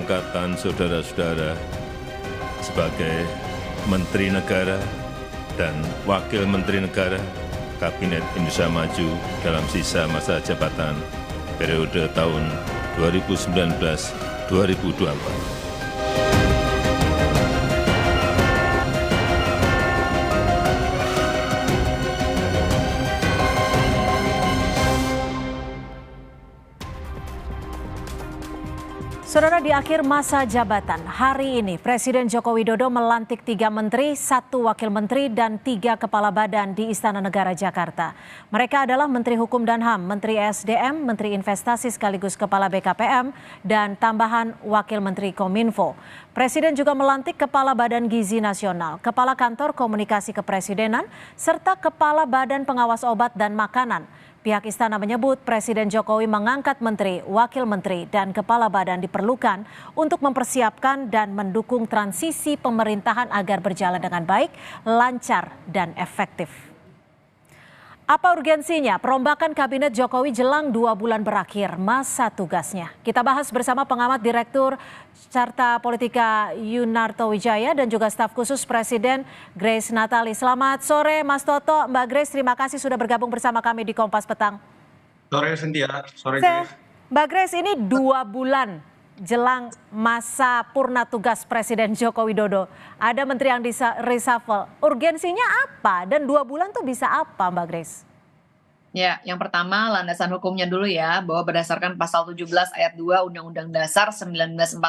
angkatan saudara-saudara sebagai Menteri Negara dan Wakil Menteri Negara Kabinet Indonesia Maju dalam sisa masa jabatan periode tahun 2019-2024. Saudara, di akhir masa jabatan, hari ini Presiden Joko Widodo melantik 3 menteri, 1 wakil menteri, dan 3 kepala badan di Istana Negara Jakarta. Mereka adalah Menteri Hukum dan HAM, Menteri SDM, Menteri Investasi sekaligus Kepala BKPM, dan tambahan Wakil Menteri Kominfo. Presiden juga melantik Kepala Badan Gizi Nasional, Kepala Kantor Komunikasi Kepresidenan, serta Kepala Badan Pengawas Obat dan Makanan. Pihak istana menyebut Presiden Jokowi mengangkat menteri, wakil menteri, dan kepala badan diperlukan untuk mempersiapkan dan mendukung transisi pemerintahan agar berjalan dengan baik, lancar, dan efektif. Apa urgensinya perombakan Kabinet Jokowi jelang 2 bulan berakhir masa tugasnya? Kita bahas bersama pengamat Direktur Carta Politika Yunarto Wijaya dan juga staf khusus Presiden Grace Natali. Selamat sore Mas Toto, Mbak Grace, terima kasih sudah bergabung bersama kami di Kompas Petang. Sore Cynthia, sore Grace. Mbak Grace, ini 2 bulan jelang masa purna tugas Presiden Joko Widodo. Ada menteri yang reshuffle. Urgensinya apa? Dan 2 bulan tuh bisa apa, Mbak Grace? Ya, yang pertama landasan hukumnya dulu ya, bahwa berdasarkan pasal 17 ayat 2 Undang-Undang Dasar 1945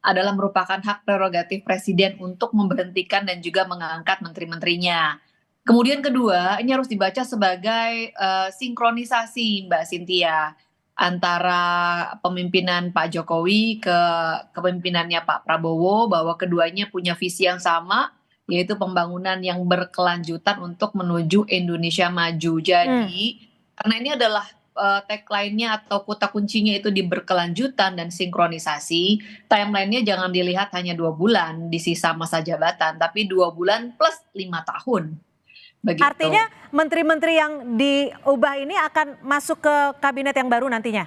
adalah merupakan hak prerogatif Presiden untuk memberhentikan dan juga mengangkat menteri-menterinya. Kemudian kedua, ini harus dibaca sebagai sinkronisasi Mbak Cynthia, antara pemimpinan Pak Jokowi ke kepemimpinannya Pak Prabowo, bahwa keduanya punya visi yang sama, yaitu pembangunan yang berkelanjutan untuk menuju Indonesia maju. Jadi karena ini adalah tagline-nya atau kata kuncinya itu di berkelanjutan dan sinkronisasi, timeline-nya jangan dilihat hanya 2 bulan di sisa masa jabatan, tapi 2 bulan plus 5 tahun. Begitu. Artinya menteri-menteri yang diubah ini akan masuk ke kabinet yang baru nantinya?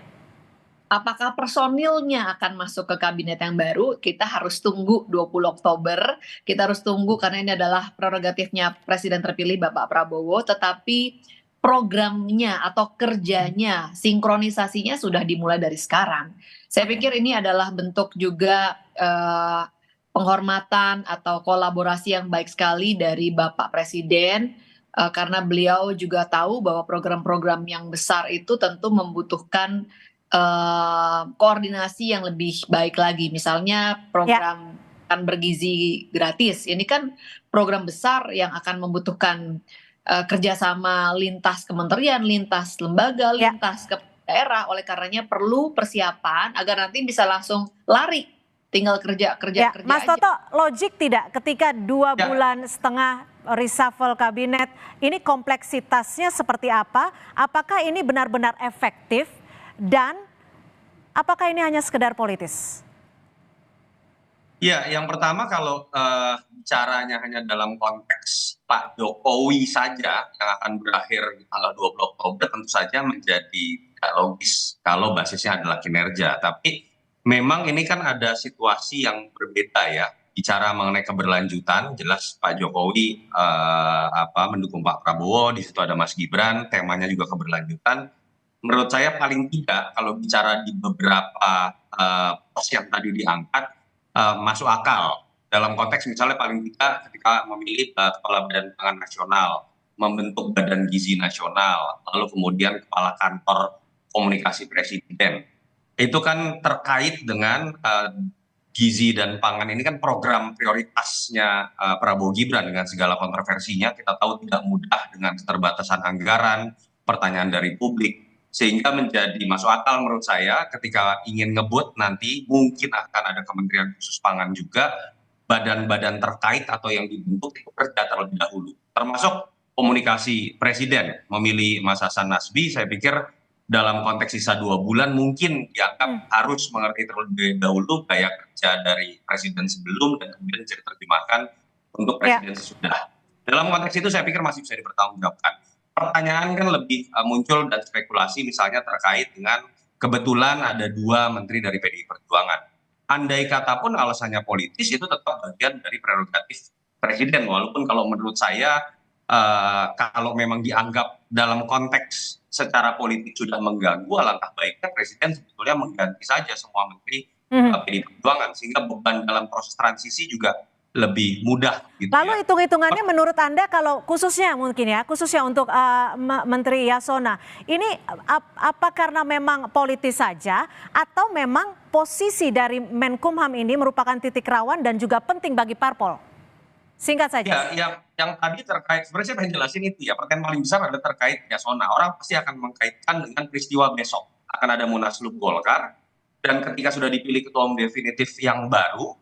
Apakah personilnya akan masuk ke kabinet yang baru? Kita harus tunggu 20 Oktober. Kita harus tunggu karena ini adalah prerogatifnya Presiden terpilih Bapak Prabowo. Tetapi programnya atau kerjanya, sinkronisasinya sudah dimulai dari sekarang. Saya pikir ini adalah bentuk juga penghormatan atau kolaborasi yang baik sekali dari Bapak Presiden. Karena beliau juga tahu bahwa program-program yang besar itu tentu membutuhkan koordinasi yang lebih baik lagi. Misalnya program makan bergizi gratis. Ini kan program besar yang akan membutuhkan kerjasama lintas kementerian, lintas lembaga, lintas ke daerah. Oleh karenanya perlu persiapan agar nanti bisa langsung lari. Tinggal kerja Mas aja. Toto, logik tidak ketika 2 bulan setengah reshuffle kabinet, ini kompleksitasnya seperti apa? Apakah ini benar-benar efektif? Dan apakah ini hanya sekedar politis? Ya, yang pertama kalau bicaranya hanya dalam konteks Pak Jokowi saja yang akan berakhir di tanggal 20 Oktober tentu saja menjadi tidak logis kalau basisnya adalah kinerja. Tapi memang ini kan ada situasi yang berbeda ya. Bicara mengenai keberlanjutan, jelas Pak Jokowi mendukung Pak Prabowo, di situ ada Mas Gibran, temanya juga keberlanjutan. Menurut saya paling tidak kalau bicara di beberapa pos yang tadi diangkat masuk akal. Dalam konteks misalnya paling tidak ketika memilih Kepala Badan Pangan Nasional, membentuk Badan Gizi Nasional, lalu kemudian Kepala Kantor Komunikasi Presiden. Itu kan terkait dengan gizi dan pangan ini kan program prioritasnya Prabowo Gibran dengan segala kontroversinya. Kita tahu tidak mudah dengan keterbatasan anggaran, pertanyaan dari publik. Sehingga menjadi masuk akal menurut saya ketika ingin ngebut nanti mungkin akan ada Kementerian Khusus Pangan juga, badan-badan terkait atau yang dibentuk itu kerja terlebih dahulu. Termasuk komunikasi Presiden memilih Mas Hasan Nasbi, saya pikir dalam konteks sisa 2 bulan mungkin dianggap harus mengerti terlebih dahulu gaya kerja dari Presiden sebelum dan kemudian bisa diterjemahkan untuk Presiden sesudah. Dalam konteks itu saya pikir masih bisa dipertanggungjawabkan. Pertanyaan kan lebih muncul dan spekulasi misalnya terkait dengan kebetulan ada 2 menteri dari PDI Perjuangan. andai kata pun alasannya politis itu tetap bagian dari prerogatif presiden, walaupun kalau menurut saya kalau memang dianggap dalam konteks secara politik sudah mengganggu, alangkah baiknya presiden sebetulnya mengganti saja semua menteri PDI Perjuangan, sehingga beban dalam proses transisi juga lebih mudah gitu Lalu ya. hitung-hitungannya menurut Anda kalau khususnya mungkin ya, khususnya untuk Menteri Yasona, ini apa karena memang politis saja atau memang posisi dari Menkumham ini merupakan titik rawan dan juga penting bagi parpol? Singkat saja. Ya, yang tadi terkait, sebenarnya saya pengen jelasin itu ya, pertanyaan paling besar adalah terkait Yasona. Orang pasti akan mengkaitkan dengan peristiwa besok. Akan ada Munaslup Golkar, dan ketika sudah dipilih ketua umum definitif yang baru,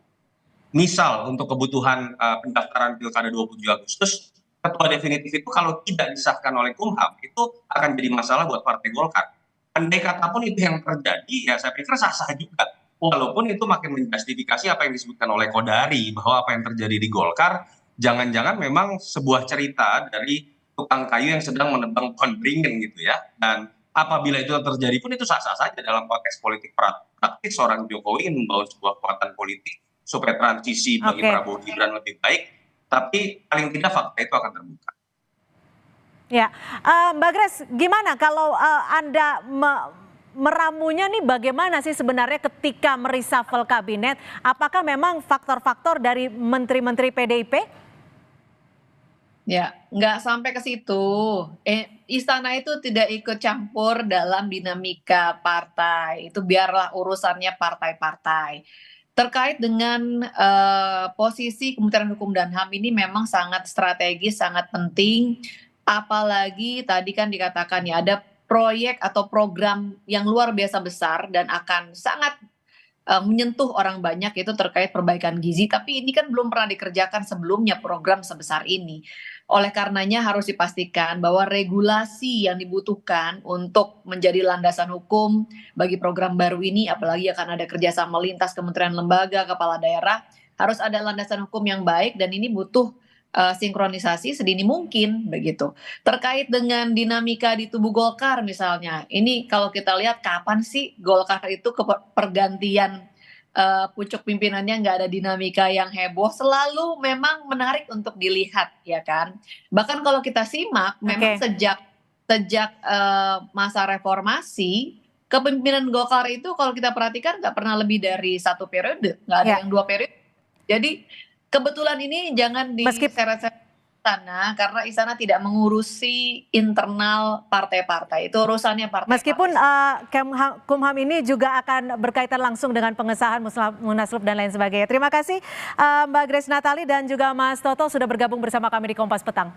misal untuk kebutuhan pendaftaran pilkada 27 Agustus, ketua definitif itu kalau tidak disahkan oleh Kumham, itu akan jadi masalah buat Partai Golkar. Andai kata pun itu yang terjadi, ya saya pikir sah-sah juga. Walaupun itu makin menjustifikasi apa yang disebutkan oleh Kodari, bahwa apa yang terjadi di Golkar, jangan-jangan memang sebuah cerita dari tukang kayu yang sedang menebang pohon beringin gitu ya. Dan apabila itu terjadi pun itu sah-sah saja dalam konteks politik praktis, seorang Jokowi ingin membangun sebuah kekuatan politik supaya transisi bagi Prabowo Gibran lebih baik, tapi paling tidak fakta itu akan terbuka. Ya, Mbak Grace, gimana kalau Anda meramunya nih bagaimana sih sebenarnya ketika mereshuffle kabinet? Apakah memang faktor-faktor dari menteri-menteri PDIP? Ya, nggak sampai ke situ. Istana itu tidak ikut campur dalam dinamika partai. Itu biarlah urusannya partai-partai. Terkait dengan posisi Kementerian Hukum dan HAM ini memang sangat strategis, sangat penting. Apalagi tadi kan dikatakan ya ada proyek atau program yang luar biasa besar dan akan sangat menyentuh orang banyak, itu terkait perbaikan gizi. Tapi ini kan belum pernah dikerjakan sebelumnya program sebesar ini. Oleh karenanya harus dipastikan bahwa regulasi yang dibutuhkan untuk menjadi landasan hukum bagi program baru ini, apalagi akan ada kerjasama lintas kementerian lembaga, kepala daerah, harus ada landasan hukum yang baik dan ini butuh sinkronisasi sedini mungkin begitu. Terkait dengan dinamika di tubuh Golkar misalnya, ini kalau kita lihat kapan sih Golkar itu pergantian pucuk pimpinannya nggak ada dinamika yang heboh, selalu memang menarik untuk dilihat ya kan. Bahkan kalau kita simak memang sejak masa reformasi kepemimpinan Golkar itu kalau kita perhatikan nggak pernah lebih dari 1 periode, nggak ada yang 2 periode. Jadi kebetulan ini jangan diseret-seret sana karena istana tidak mengurusi internal partai-partai, itu urusannya partai. Meskipun Kumham ini juga akan berkaitan langsung dengan pengesahan Munaslup dan lain sebagainya. Terima kasih Mbak Grace Natali dan juga Mas Toto sudah bergabung bersama kami di Kompas Petang.